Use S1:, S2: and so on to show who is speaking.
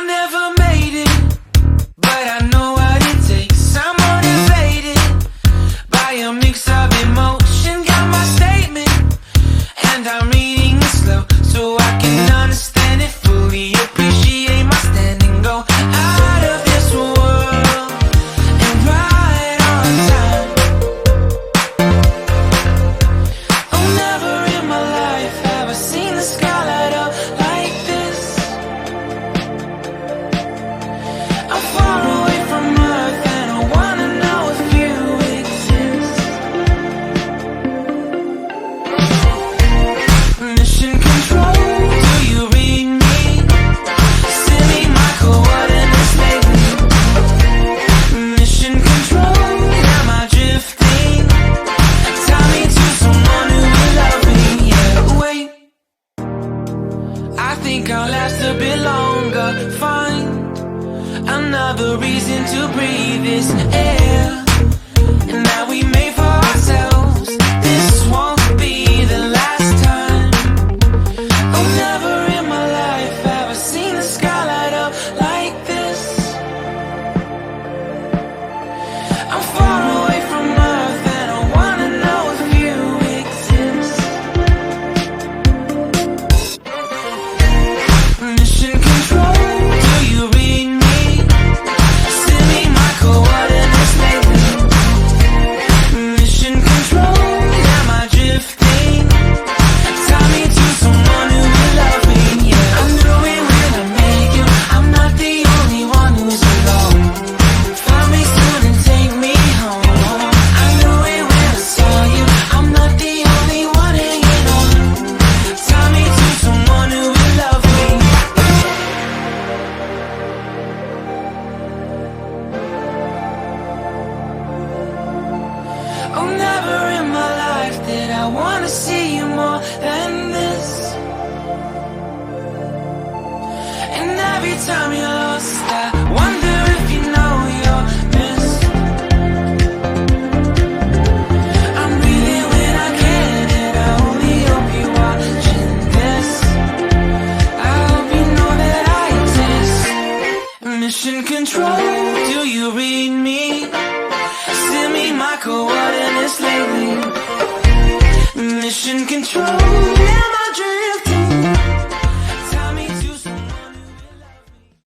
S1: never made it, but I know what it takes. I'm motivated by a mix of emotion. Got my statement, and I'm reading it slow so I can understand it fully. Appreciate my standing, go out of this world and right on time. Oh, never in my life have I seen the sky light up like this. I'm far away from Earth and I wanna know if you exist. Mission control, do you read me? Send me my coordinates lately. Mission control, am I drifting? Tie me to someone who will love me. Yeah, wait, I think I'll last a bit longer. Find another reason to breathe this air, and that we made for ourselves. This won't be the last time. Oh, never in my life have I seen the sky light up like this. I'm far away from Earth and I wanna know if you exist. Mission control, do you read me? Send me my coordinates lately. Mission control, am I drifting? Tie me to someone who will love me. Yeah, I knew it when I met you. I'm not the only one who's alone. Find me soon and take me home. I knew it when I saw you. I'm not the only one hanging on. Tie me to someone who will love me. Oh, never in my life did I wanna see you more than this. And every time you're lost, I wonder if you know you're missed. I'm breathing when I can, and I only hope you're watching this. I hope you know that I exist. Mission control, do you read me? Send me my coordinates lately. Mission control,